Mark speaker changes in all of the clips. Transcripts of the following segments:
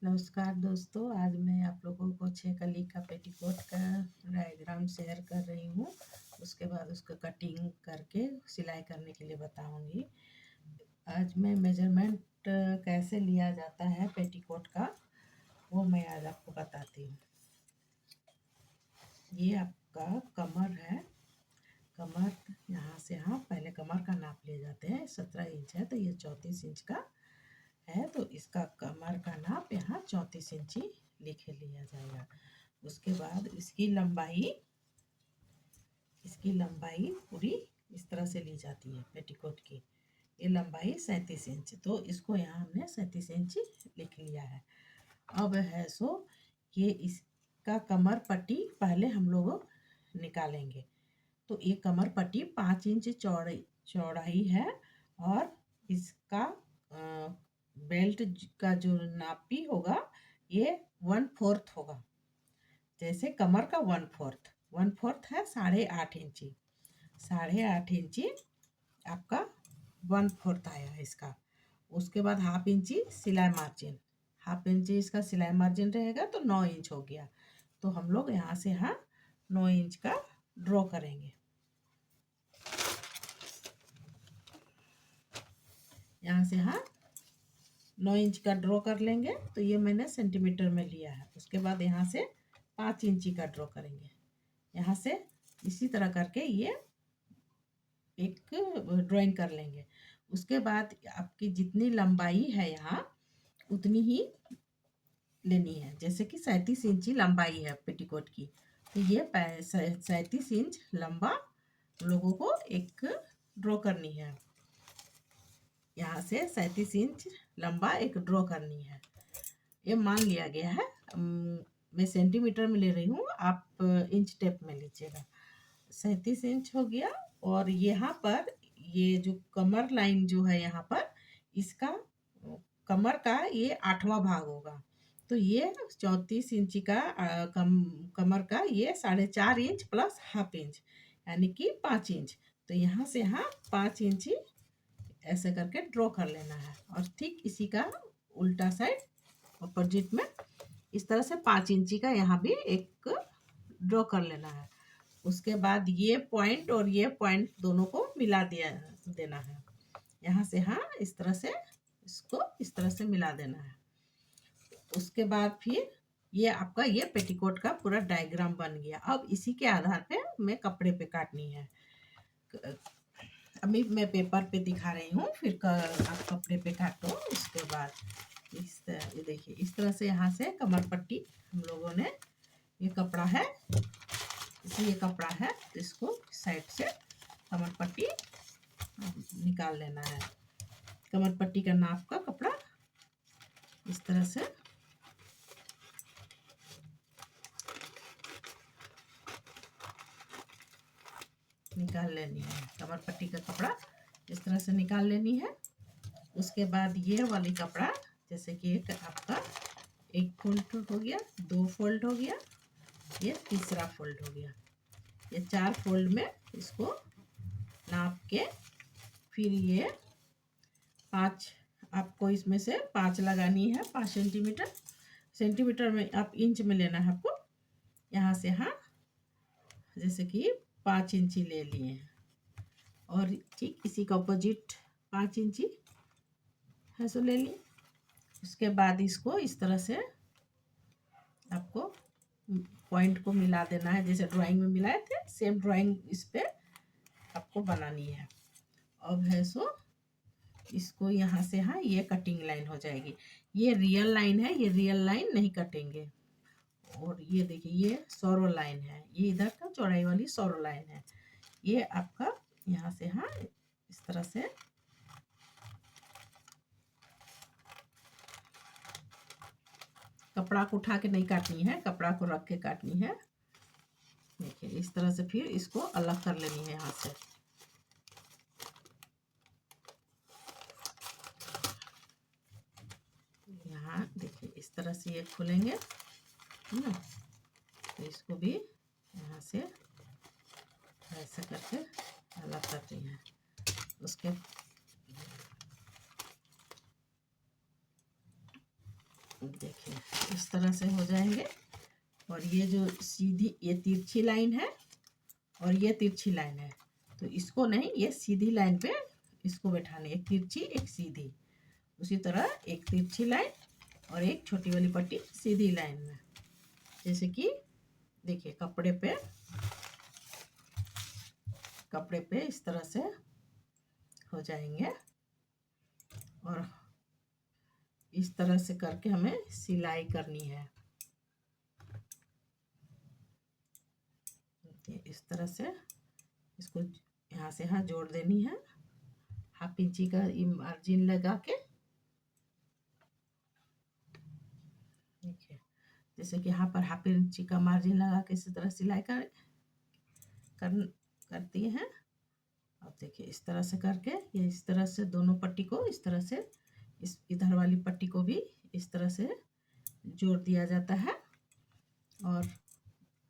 Speaker 1: नमस्कार दोस्तों, आज मैं आप लोगों को 6 कली का पेटीकोट का डायग्राम शेयर कर रही हूँ। उसके बाद उसका कटिंग करके सिलाई करने के लिए बताऊँगी। आज मैं मेजरमेंट कैसे लिया जाता है पेटीकोट का, वो मैं आज आपको बताती हूँ। ये आपका कमर है। कमर यहाँ से यहाँ पहले कमर का नाप लिए जाते हैं। 17 इंच है तो ये 34 इंच का है, तो इसका कमर का नाप यहाँ 34 इंची लिख लिया जाएगा। उसके बाद इसकी लंबाई पूरी इस तरह से ली जाती है पेटीकोट की। ये लंबाई 37 इंच, तो इसको यहाँ हमने 37 इंच लिख लिया है। अब है सो ये इसका कमर पट्टी पहले हम लोग निकालेंगे। तो ये कमर पट्टी 5 इंच चौड़ाई है और इसका बेल्ट का जो नापी होगा ये 1/4 होगा। जैसे कमर का 1/4 है 8.5 इंची। 8.5 इंची आपका 1/4 आया है इसका। उसके बाद 1/2 इंची सिलाई मार्जिन, 1/2 इंची इसका सिलाई मार्जिन रहेगा तो 9 इंच हो गया। तो हम लोग यहाँ से यहाँ 9 इंच का ड्रॉ करेंगे। यहाँ से यहाँ 9 इंच का ड्रॉ कर लेंगे, तो ये मैंने सेंटीमीटर में लिया है। उसके बाद यहाँ से 5 इंची का ड्रॉ करेंगे। यहाँ से इसी तरह करके ये एक ड्राइंग कर लेंगे। उसके बाद आपकी जितनी लंबाई है यहाँ उतनी ही लेनी है। जैसे कि 37 इंची लंबाई है पेटीकोट की, तो ये 37 इंच लंबा लोगों को एक ड्रॉ करनी है। यहाँ से 37 इंच लंबा एक ड्रॉ करनी है। ये मान लिया गया है। मैं सेंटीमीटर में ले रही हूँ, आप इंच टेप में लीजिएगा। 37 इंच हो गया। और यहाँ पर ये जो कमर लाइन जो है यहाँ पर, इसका कमर का ये 8वां भाग होगा। तो ये 34 इंची का कमर का ये 4.5 इंच प्लस 1/2 इंच यानी कि 5 इंच। तो यहाँ से यहाँ 5 इंची ऐसे करके ड्रॉ कर लेना है। और ठीक इसी का उल्टा साइड अपोजिट में इस तरह से 5 इंची का यहाँ भी एक ड्रॉ कर लेना है। उसके बाद ये पॉइंट और ये पॉइंट दोनों को मिला देना है। यहाँ से हाँ इस तरह से इसको इस तरह से मिला देना है। उसके बाद फिर ये आपका ये पेटीकोट का पूरा डायग्राम बन गया। अब इसी के आधार पे मैं कपड़े पे काटनी है। अभी मैं पेपर पे दिखा रही हूँ, फिर आप कपड़े पे काटो। उसके बाद ये देखिए इस तरह से यहाँ से कमर पट्टी हम लोगों ने, ये कपड़ा है, ये कपड़ा है, तो इसको साइड से कमर पट्टी निकाल लेना है। कमर पट्टी का नाप का कपड़ा इस तरह से निकाल लेनी है। कमर पट्टी का कपड़ा इस तरह से निकाल लेनी है। उसके बाद ये वाली कपड़ा जैसे कि एक आपका 1 फोल्ड हो गया, 2 फोल्ड हो गया, ये तीसरा फोल्ड हो गया। ये 4 फोल्ड में इसको नाप के फिर ये 5 आपको इसमें से 5 लगानी है। 5 सेंटीमीटर, सेंटीमीटर में आप इंच में लेना है आपको। यहाँ से हाँ जैसे कि 5 इंची ले लिए और ठीक इसी का अपोजिट 5 इंची है सो ले लिए। उसके बाद इसको इस तरह से आपको पॉइंट को मिला देना है, जैसे ड्राइंग में मिलाए थे सेम ड्राइंग इस पे आपको बनानी है। अब है सो इसको यहाँ से हाँ ये कटिंग लाइन हो जाएगी। ये रियल लाइन है, ये रियल लाइन नहीं कटेंगे। और ये देखिए ये सौरो लाइन है, ये इधर का चौड़ाई वाली सौरो लाइन है। ये आपका यहाँ से हाँ इस तरह से कपड़ा को उठा के नहीं काटनी है, कपड़ा को रख के काटनी है। देखिए इस तरह से फिर इसको अलग कर लेनी है यहाँ से। यहाँ देखिए इस तरह से ये खुलेंगे, है ना। तो इसको भी यहाँ से ऐसे करके अलग करते हैं। उसके देखिए इस तरह से हो जाएंगे। और ये जो सीधी ये तिरछी लाइन है और ये तिरछी लाइन है, तो इसको नहीं, ये सीधी लाइन पे इसको बैठानी, एक तिरछी एक सीधी। उसी तरह एक तिरछी लाइन और एक छोटी वाली पट्टी सीधी लाइन में, जैसे कि देखिए कपड़े पे इस तरह से हो जाएंगे। और इस तरह से करके हमें सिलाई करनी है। इस तरह से इसको यहाँ से यहाँ जोड़ देनी है, 1/2 इंची का मार्जिन लगा के। देखिए जैसे कि यहाँ पर 1/2 इंची का मार्जिन लगा के इसी तरह सिलाई करती हैं। अब देखिए इस तरह से करके ये इस तरह से दोनों पट्टी को इस तरह से, इस इधर वाली पट्टी को भी इस तरह से जोड़ दिया जाता है। और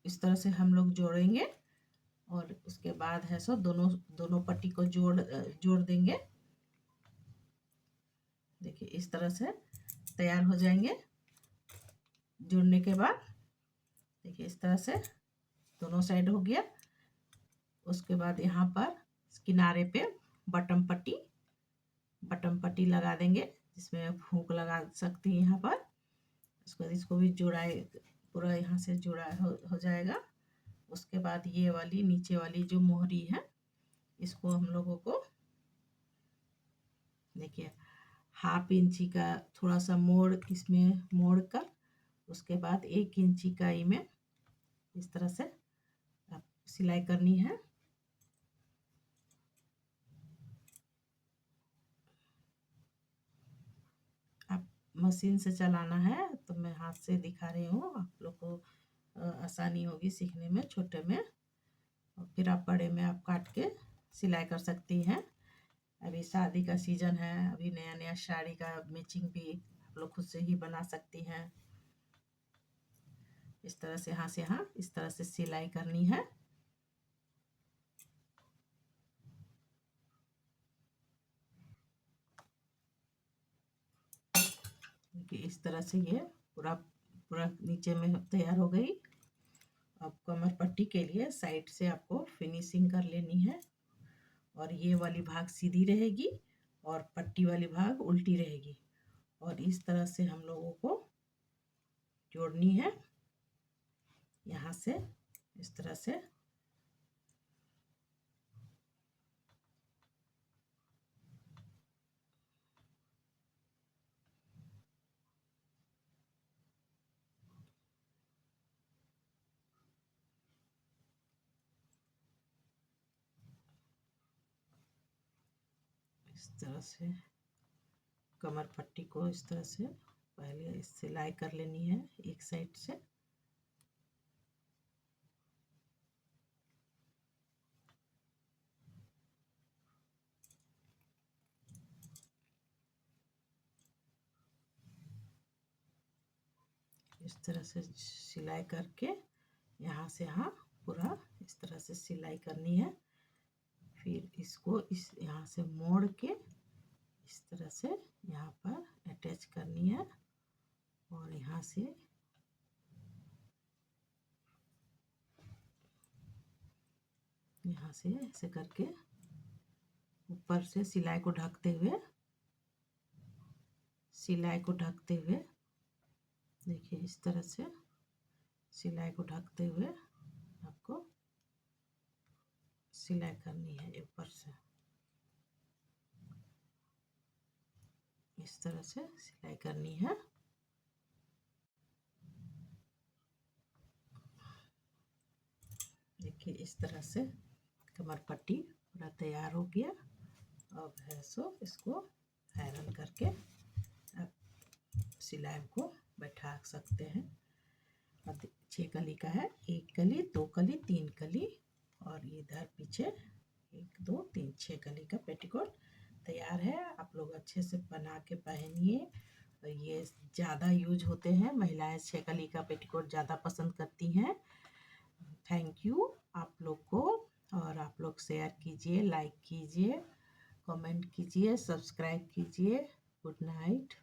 Speaker 1: इस तरह से हम लोग जोड़ेंगे और उसके बाद है सो दोनों पट्टी को जोड़ देंगे। देखिए इस तरह से तैयार हो जाएंगे। जोड़ने के बाद देखिए इस तरह से दोनों साइड हो गया। उसके बाद यहाँ पर किनारे पे बटन पट्टी लगा देंगे, जिसमें हुक लगा सकती हैं यहाँ पर। उसके बाद इसको भी जोड़ाए, पूरा यहाँ से जोड़ा हो जाएगा। उसके बाद ये वाली नीचे वाली जो मोहरी है, इसको हम लोगों को देखिए 1/2 इंची का थोड़ा सा इसमें मोड़ कर, उसके बाद 1 इंची का में इस तरह से सिलाई करनी है। आप मशीन से चलाना है तो मैं हाथ से दिखा रही हूँ, आप लोग को आसानी होगी सीखने में, छोटे में। और फिर आप बड़े में आप काट के सिलाई कर सकती हैं। अभी शादी का सीजन है, अभी नया नया साड़ी का मैचिंग भी आप लोग खुद से ही बना सकती हैं। इस तरह से यहाँ इस तरह से सिलाई करनी है। कि इस तरह से ये पूरा नीचे में तैयार हो गई। अब कमर पट्टी के लिए साइड से आपको फिनिशिंग कर लेनी है। और ये वाली भाग सीधी रहेगी और पट्टी वाली भाग उल्टी रहेगी। और इस तरह से हम लोगों को जोड़नी है, यहाँ से इस तरह से। इस तरह से कमर पट्टी को इस तरह से पहले सिलाई कर लेनी है एक साइड से। इस तरह से सिलाई करके यहाँ से यहाँ पूरा इस तरह से सिलाई करनी है। फिर इसको यहाँ से मोड़ के इस तरह से यहाँ पर अटैच करनी है। और यहाँ से ऐसे करके ऊपर से सिलाई को ढकते हुए देखिए इस तरह से सिलाई को ढकते हुए आपको सिलाई करनी है। ऊपर से इस तरह से सिलाई करनी है। देखिए इस तरह से कमर पट्टी पूरा तैयार हो गया। अब है सो इसको आयरन करके आप सिलाई को बैठा सकते हैं। और 6 कली का है, 1 कली 2 कली 3 कली और इधर पीछे 1 2 3 6 कली का पेटीकोट तैयार है। आप लोग अच्छे से बना के पहनिए। ये ज़्यादा यूज होते हैं, महिलाएं 6 कली का पेटीकोट ज़्यादा पसंद करती हैं। थैंक यू आप लोग को। और आप लोग शेयर कीजिए, लाइक कीजिए, कमेंट कीजिए, सब्सक्राइब कीजिए। Good night.